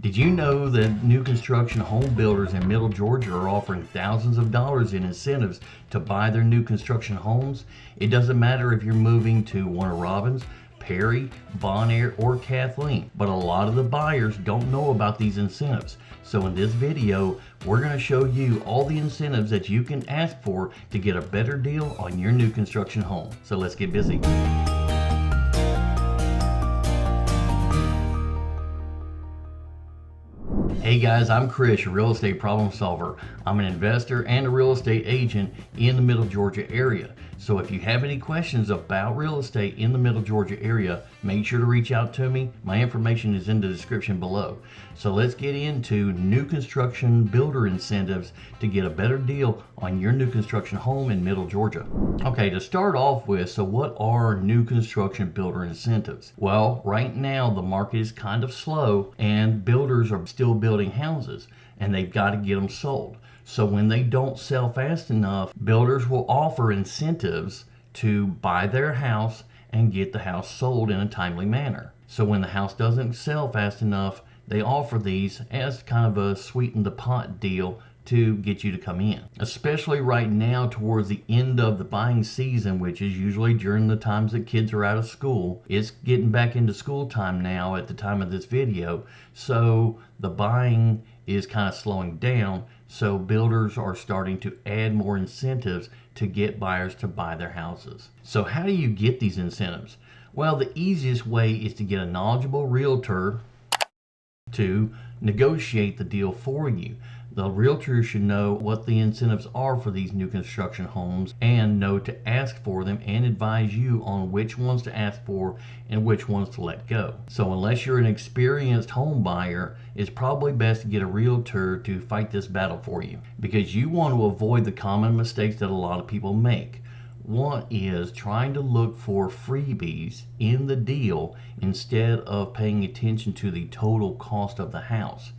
Did you know that new construction home builders in Middle Georgia are offering thousands of dollars in incentives to buy their new construction homes? It doesn't matter if you're moving to Warner Robins, Perry, Bonaire, or Kathleen, but a lot of the buyers don't know about these incentives. So in this video, we're going to show you all the incentives that you can ask for to get a better deal on your new construction home. So let's get busy. Hey guys, I'm Chris, your real estate problem solver. I'm an investor and a real estate agent in the Middle Georgia area. So if you have any questions about real estate in the Middle Georgia area, make sure to reach out to me. My information is in the description below. So let's get into new construction builder incentives to get a better deal on your new construction home in Middle Georgia. Okay, to start off with, so what are new construction builder incentives? Well, right now the market is kind of slow and builders are still building houses and they've got to get them sold. So when they don't sell fast enough, builders will offer incentives to buy their house and get the house sold in a timely manner. So when the house doesn't sell fast enough, they offer these as kind of a sweeten the pot deal to get you to come in. Especially right now towards the end of the buying season, which is usually during the times that kids are out of school. It's getting back into school time now at the time of this video, so the buying is kind of slowing down. So builders are starting to add more incentives to get buyers to buy their houses. So how do you get these incentives? Well, the easiest way is to get a knowledgeable realtor to negotiate the deal for you. The realtor should know what the incentives are for these new construction homes and know to ask for them and advise you on which ones to ask for and which ones to let go. So unless you're an experienced home buyer, it's probably best to get a realtor to fight this battle for you, because you want to avoid the common mistakes that a lot of people make. One is trying to look for freebies in the deal instead of paying attention to the total cost of the house.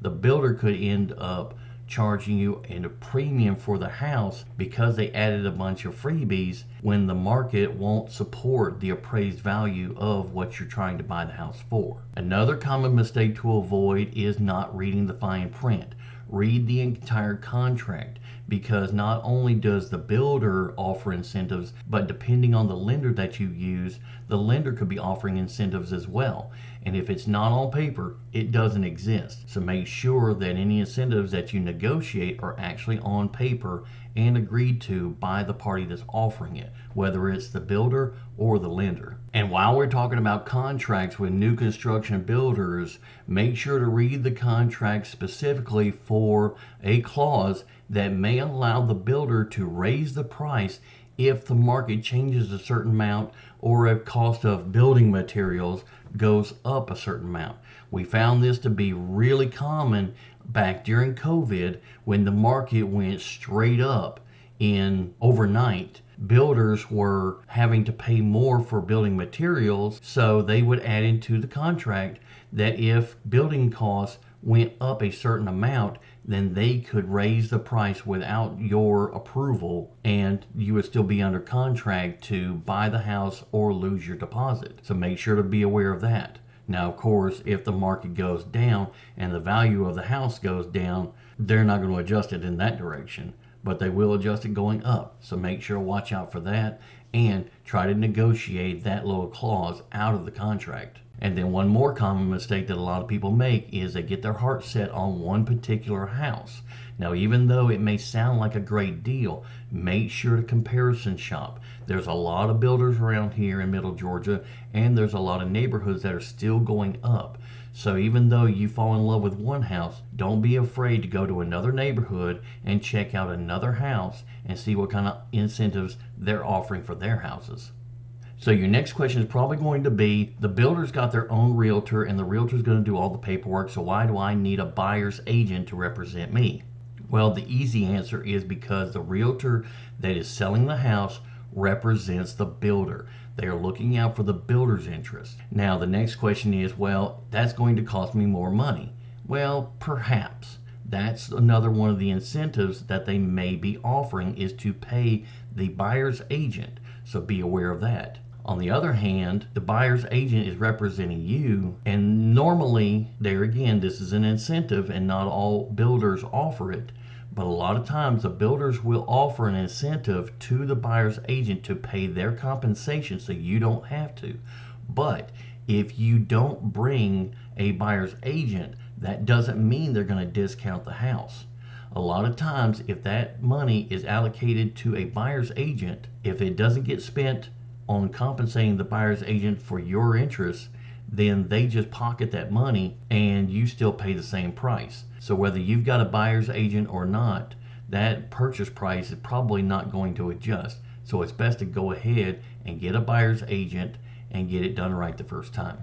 The builder could end up charging you a premium for the house because they added a bunch of freebies when the market won't support the appraised value of what you're trying to buy the house for. Another common mistake to avoid is not reading the fine print. Read the entire contract, because not only does the builder offer incentives, but depending on the lender that you use, the lender could be offering incentives as well. And if it's not on paper, it doesn't exist. So make sure that any incentives that you negotiate are actually on paper and agreed to by the party that's offering it, whether it's the builder or the lender. And while we're talking about contracts with new construction builders, make sure to read the contract specifically for a clause that may allow the builder to raise the price if the market changes a certain amount or if cost of building materials goes up a certain amount. We found this to be really common back during COVID when the market went straight up in overnight. Builders were having to pay more for building materials, so they would add into the contract that if building costs went up a certain amount, then they could raise the price without your approval and you would still be under contract to buy the house or lose your deposit. So make sure to be aware of that. Now, of course, if the market goes down and the value of the house goes down, they're not going to adjust it in that direction, but they will adjust it going up. So make sure to watch out for that and try to negotiate that little clause out of the contract. And then one more common mistake that a lot of people make is they get their heart set on one particular house. Now, even though it may sound like a great deal, make sure to comparison shop. There's a lot of builders around here in Middle Georgia, and there's a lot of neighborhoods that are still going up. So even though you fall in love with one house, don't be afraid to go to another neighborhood and check out another house and see what kind of incentives they're offering for their houses. So your next question is probably going to be, the builder's got their own realtor and the realtor's going to do all the paperwork, so why do I need a buyer's agent to represent me? Well, the easy answer is because the realtor that is selling the house represents the builder. They are looking out for the builder's interest. Now, the next question is, well, that's going to cost me more money. Well, perhaps. That's another one of the incentives that they may be offering, is to pay the buyer's agent. So be aware of that. On the other hand, the buyer's agent is representing you, and normally, there again, this is an incentive and not all builders offer it, but a lot of times the builders will offer an incentive to the buyer's agent to pay their compensation so you don't have to. But if you don't bring a buyer's agent, that doesn't mean they're going to discount the house. A lot of times, if that money is allocated to a buyer's agent, if it doesn't get spent on compensating the buyer's agent for your interest, then they just pocket that money and you still pay the same price. So whether you've got a buyer's agent or not, that purchase price is probably not going to adjust. So it's best to go ahead and get a buyer's agent and get it done right the first time.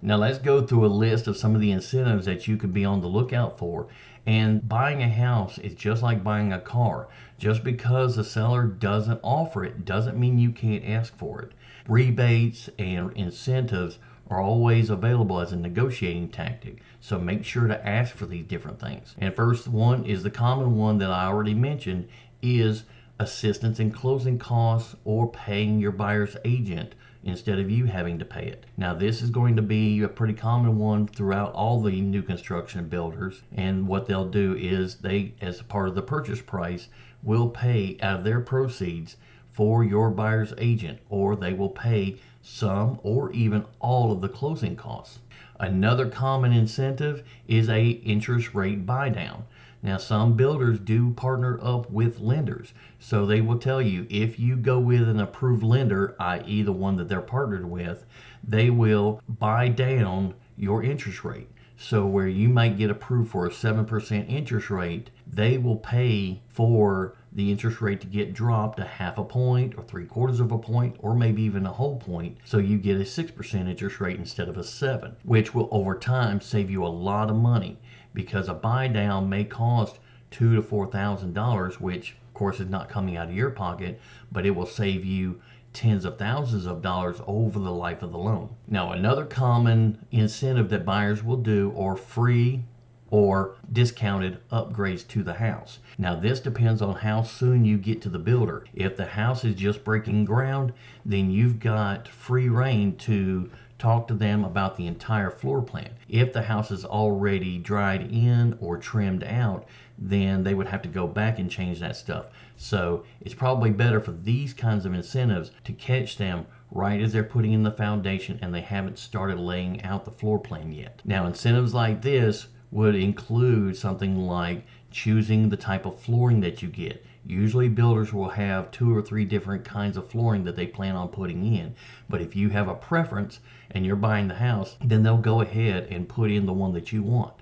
Now let's go through a list of some of the incentives that you could be on the lookout for. And buying a house is just like buying a car. Just because the seller doesn't offer it doesn't mean you can't ask for it. Rebates and incentives are always available as a negotiating tactic. So make sure to ask for these different things. And first one is the common one that I already mentioned, is assistance in closing costs or paying your buyer's agent instead of you having to pay it. Now this is going to be a pretty common one throughout all the new construction builders, and what they'll do is they, as part of the purchase price, will pay out of their proceeds for your buyer's agent, or they will pay some or even all of the closing costs. Another common incentive is a interest rate buy down. Now some builders do partner up with lenders, so they will tell you if you go with an approved lender, i.e. the one that they're partnered with, they will buy down your interest rate. So where you might get approved for a 7% interest rate, they will pay for the interest rate to get dropped a half a point or 3/4 of a point or maybe even a whole point, so you get a 6% interest rate instead of a 7%, which will over time save you a lot of money, because a buy down may cost $2,000 to $4,000, which of course is not coming out of your pocket, but it will save you tens of thousands of dollars over the life of the loan. Now another common incentive that buyers will do are free or discounted upgrades to the house. Now this depends on how soon you get to the builder. If the house is just breaking ground, then you've got free reign to talk to them about the entire floor plan. If the house is already dried in or trimmed out, then they would have to go back and change that stuff. So it's probably better for these kinds of incentives to catch them right as they're putting in the foundation and they haven't started laying out the floor plan yet. Now incentives like this would include something like choosing the type of flooring that you get. Usually builders will have 2 or 3 different kinds of flooring that they plan on putting in. But if you have a preference and you're buying the house, then they'll go ahead and put in the one that you want.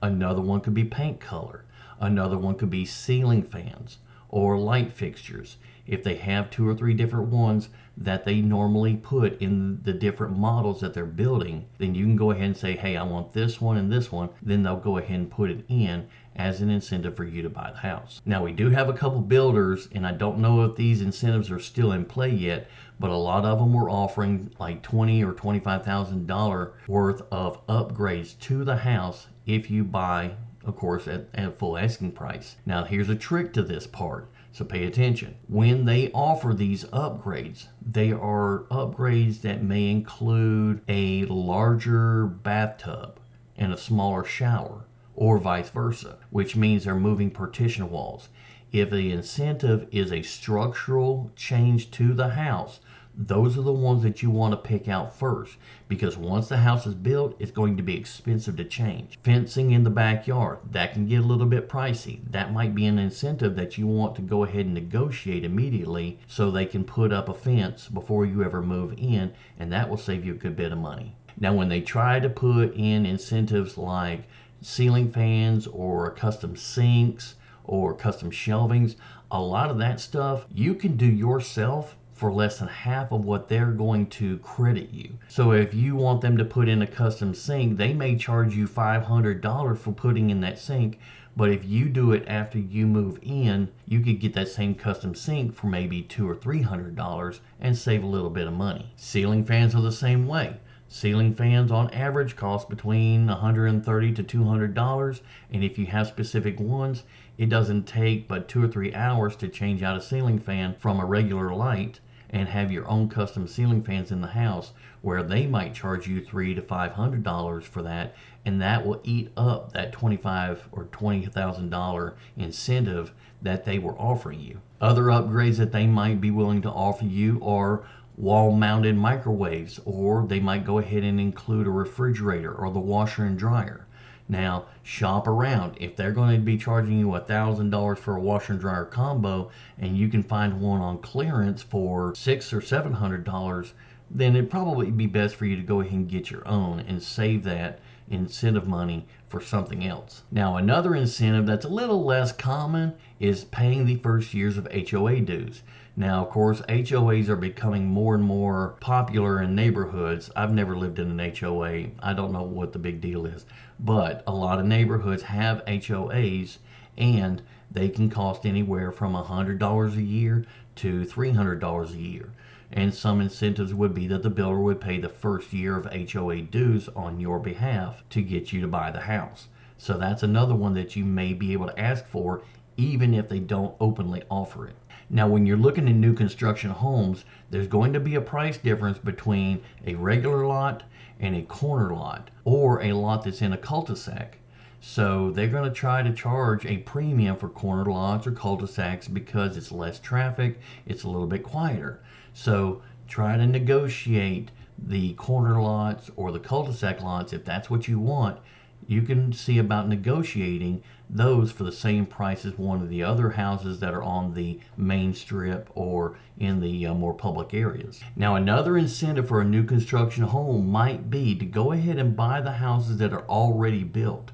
Another one could be paint color. Another one could be ceiling fans or light fixtures. If they have 2 or 3 different ones that they normally put in the different models that they're building, then you can go ahead and say, hey, I want this one and this one. Then they'll go ahead and put it in as an incentive for you to buy the house. Now we do have a couple builders, and I don't know if these incentives are still in play yet, but a lot of them were offering like $20,000 or $25,000 worth of upgrades to the house if you buy, of course, at full asking price. Now here's a trick to this part, so pay attention. When they offer these upgrades, they are upgrades that may include a larger bathtub and a smaller shower, or vice versa, which means they're moving partition walls. If the incentive is a structural change to the house, those are the ones that you want to pick out first, because once the house is built, it's going to be expensive to change. Fencing in the backyard, that can get a little bit pricey. That might be an incentive that you want to go ahead and negotiate immediately so they can put up a fence before you ever move in, and that will save you a good bit of money. Now when they try to put in incentives like ceiling fans or custom sinks or custom shelvings, a lot of that stuff you can do yourself for less than half of what they're going to credit you. So if you want them to put in a custom sink, they may charge you $500 for putting in that sink, but if you do it after you move in, you could get that same custom sink for maybe $200 or $300 and save a little bit of money. Ceiling fans are the same way. Ceiling fans on average cost between $130 to $200, and if you have specific ones, it doesn't take but 2 or 3 hours to change out a ceiling fan from a regular light, and have your own custom ceiling fans in the house, where they might charge you $300 to $500 for that, and that will eat up that $25,000 or $20,000 incentive that they were offering you. Other upgrades that they might be willing to offer you are wall-mounted microwaves, or they might go ahead and include a refrigerator or the washer and dryer. Now, shop around. If they're going to be charging you $1,000 for a washer and dryer combo, and you can find one on clearance for $600 or $700, then it'd probably be best for you to go ahead and get your own and save that incentive money for something else. Now, another incentive that's a little less common is paying the first years of HOA dues. Now, of course, HOAs are becoming more and more popular in neighborhoods. I've never lived in an HOA. I don't know what the big deal is, but a lot of neighborhoods have HOAs, and they can cost anywhere from $100 a year to $300 a year. And some incentives would be that the builder would pay the first year of HOA dues on your behalf to get you to buy the house. So that's another one that you may be able to ask for, even if they don't openly offer it. Now, when you're looking at new construction homes, there's going to be a price difference between a regular lot and a corner lot, or a lot that's in a cul-de-sac. So they're going to try to charge a premium for corner lots or cul-de-sacs because it's less traffic, it's a little bit quieter. So try to negotiate the corner lots or the cul-de-sac lots. If that's what you want, you can see about negotiating those for the same price as one of the other houses that are on the main strip or in the more public areas. Now, another incentive for a new construction home might be to go ahead and buy the houses that are already built.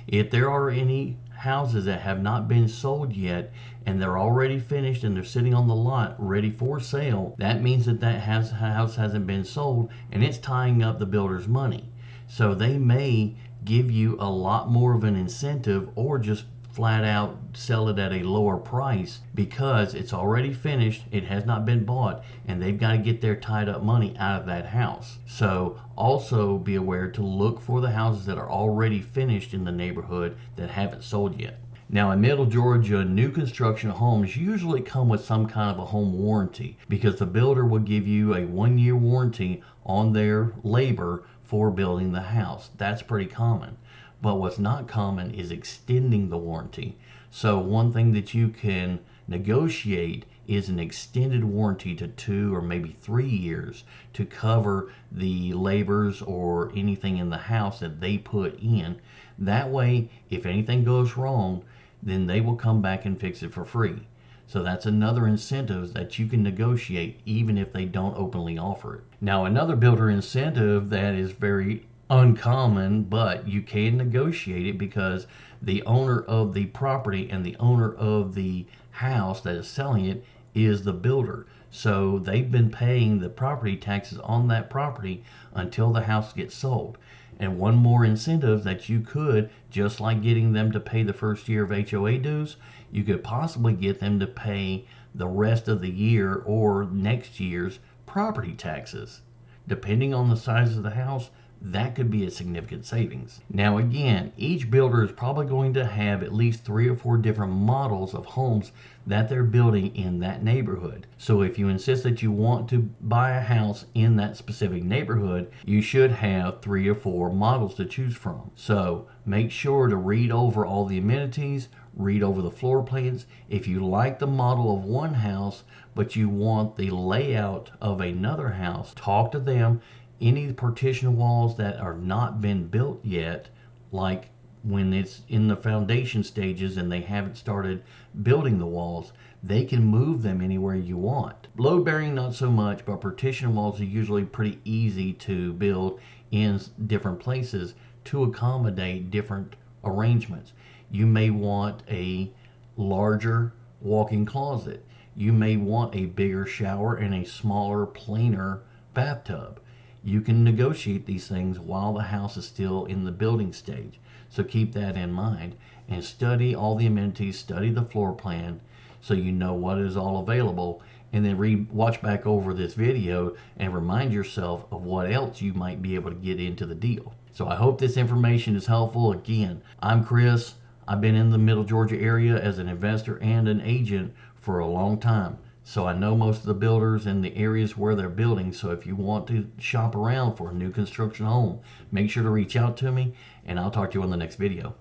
If there are any houses that have not been sold yet and they're already finished and they're sitting on the lot ready for sale, that means that house hasn't been sold, and it's tying up the builder's money. So they may give you a lot more of an incentive, or just flat out sell it at a lower price because it's already finished, it has not been bought, and they've got to get their tied up money out of that house. So also be aware to look for the houses that are already finished in the neighborhood that haven't sold yet. Now, in Middle Georgia, new construction homes usually come with some kind of a home warranty, because the builder will give you a 1-year warranty on their labor for building the house. That's pretty common. But what's not common is extending the warranty. So one thing that you can negotiate is an extended warranty to 2 or maybe 3 years to cover the labors or anything in the house that they put in. That way, if anything goes wrong, then they will come back and fix it for free. So that's another incentive that you can negotiate even if they don't openly offer it. Now, another builder incentive that is very uncommon, but you can negotiate it because the owner of the property and the owner of the house that is selling it is the builder. So they've been paying the property taxes on that property until the house gets sold. And one more incentive that you could, just like getting them to pay the first year of HOA dues, you could possibly get them to pay the rest of the year or next year's property taxes. Depending on the size of the house, that could be a significant savings. Now, again, each builder is probably going to have at least 3 or 4 different models of homes that they're building in that neighborhood. So if you insist that you want to buy a house in that specific neighborhood, you should have 3 or 4 models to choose from. So make sure to read over all the amenities, read over the floor plans. If you like the model of one house, but you want the layout of another house, talk to them. Any partition walls that are not been built yet, like when it's in the foundation stages and they haven't started building the walls, they can move them anywhere you want. Load bearing, not so much, but partition walls are usually pretty easy to build in different places to accommodate different arrangements. You may want a larger walk-in closet. You may want a bigger shower and a smaller, plainer bathtub. You can negotiate these things while the house is still in the building stage. So keep that in mind and study all the amenities, study the floor plan so you know what is all available, and then watch back over this video and remind yourself of what else you might be able to get into the deal. So I hope this information is helpful. Again, I'm Chris. I've been in the Middle Georgia area as an investor and an agent for a long time. So I know most of the builders in the areas where they're building. So if you want to shop around for a new construction home, make sure to reach out to me, and I'll talk to you on the next video.